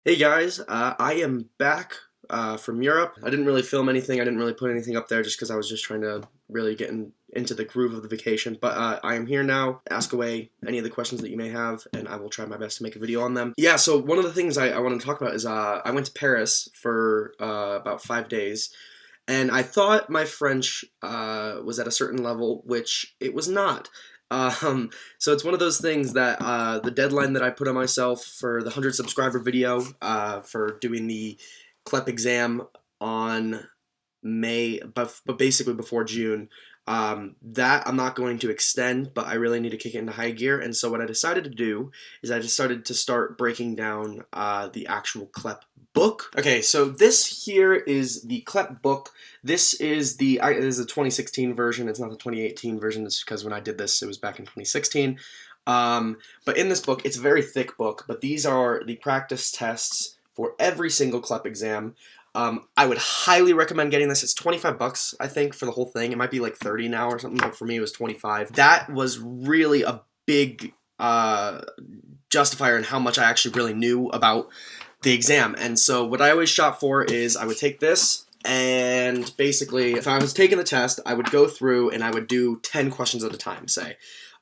Hey guys, I am back from Europe. I didn't really film anything, I didn't really put anything up there just because I was just trying to really get into the groove of the vacation. But I am here now. Ask away any of the questions that you may have, and I will try my best to make a video on them. Yeah, so one of the things I want to talk about is I went to Paris for about 5 days, and I thought my French was at a certain level, which it was not. So it's one of those things that the deadline that I put on myself for the 100 subscriber video for doing the CLEP exam on May, but basically before June, that I'm not going to extend, but I really need to kick it into high gear. And so what I decided to do is I decided to start breaking down the actual CLEP book. Okay, so this here is the CLEP book. This is the 2016 version. It's not the 2018 version. It's because when I did this, it was back in 2016. But in this book, it's a very thick book, but these are the practice tests for every single CLEP exam. I would highly recommend getting this. It's 25 bucks, I think, for the whole thing. It might be like 30 now or something, but for me it was 25. That was really a big justifier in how much I actually really knew about the exam. And so what I always shot for is I would take this, and basically if I was taking the test, I would go through and I would do 10 questions at a time, say.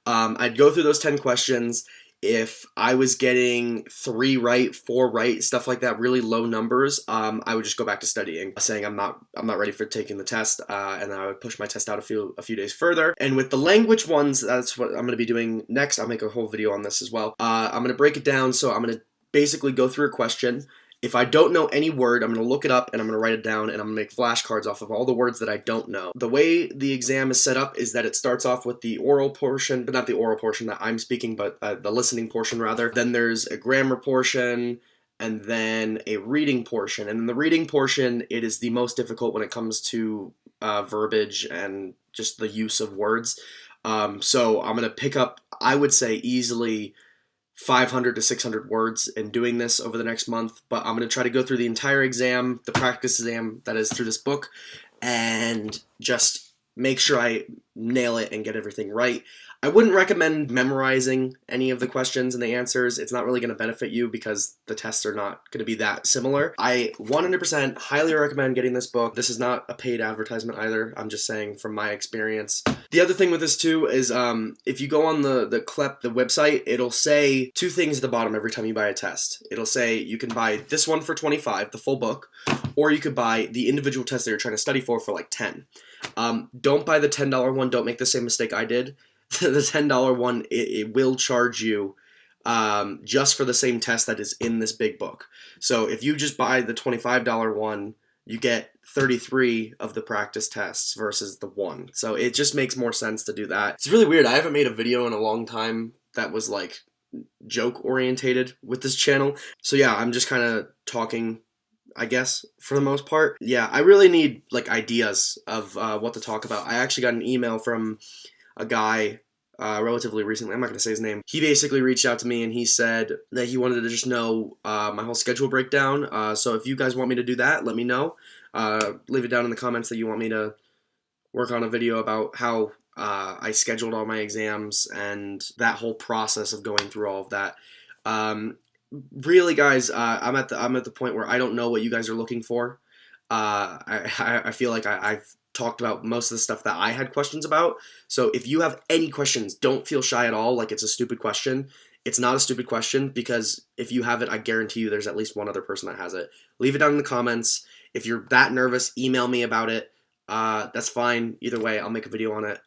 I'd go through those 10 questions. If I was getting 3 right, 4 right, stuff like that, really low numbers, I would just go back to studying, saying I'm not ready for taking the test, and then I would push my test out a few days further. And with the language ones, that's what I'm going to be doing next. I'll make a whole video on this as well. I'm going to break it down, so I'm going to basically go through a question. If I don't know any word, I'm going to look it up and I'm going to write it down, and I'm going to make flashcards off of all the words that I don't know. The way the exam is set up is that it starts off with the oral portion, but not the oral portion that I'm speaking, but the listening portion rather. Then there's a grammar portion, and then a reading portion. And in the reading portion, it is the most difficult when it comes to verbiage and just the use of words. So I'm going to pick up, I would say, easily 500 to 600 words in doing this over the next month, but I'm going to try to go through the entire exam, the practice exam that is through this book, and just make sure I nail it and get everything right. I wouldn't recommend memorizing any of the questions and the answers. It's not really going to benefit you because the tests are not going to be that similar. I 100% highly recommend getting this book. This is not a paid advertisement either. I'm just saying from my experience. The other thing with this too is if you go on the CLEP, the website, it'll say 2 things at the bottom every time you buy a test. It'll say you can buy this one for 25, the full book, or you could buy the individual test that you're trying to study for like 10. Don't buy the $10 one. Don't make the same mistake I did. The $10 one, it will charge you just for the same test that is in this big book. So if you just buy the $25 one, you get 33 of the practice tests versus the 1. So it just makes more sense to do that. It's really weird. I haven't made a video in a long time that was like joke orientated with this channel. So yeah, I'm just kind of talking, I guess, for the most part. Yeah, I really need like ideas of what to talk about. I actually got an email from a guy relatively recently. I'm not going to say his name. He basically reached out to me and he said that he wanted to just know my whole schedule breakdown. So if you guys want me to do that, let me know. Leave it down in the comments that you want me to work on a video about how I scheduled all my exams and that whole process of going through all of that. Really, guys, I'm at the point where I don't know what you guys are looking for. I feel like I've talked about most of the stuff that I had questions about. So if you have any questions, don't feel shy at all like it's a stupid question. It's not a stupid question, because if you have it, I guarantee you there's at least one other person that has it. Leave it down in the comments. If you're that nervous, email me about it. That's fine. Either way, I'll make a video on it.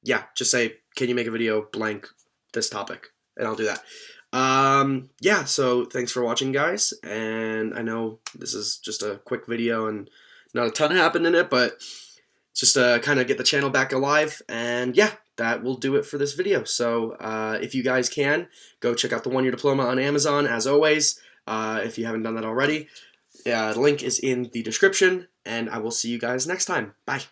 Yeah, just say, can you make a video blank this topic? And I'll do that. Yeah, so thanks for watching, guys. And I know this is just a quick video and not a ton happened in it, but just to kind of get the channel back alive. And yeah, that will do it for this video. So if you guys can, go check out the 1-year diploma on Amazon, as always, if you haven't done that already. The link is in the description, and I will see you guys next time. Bye.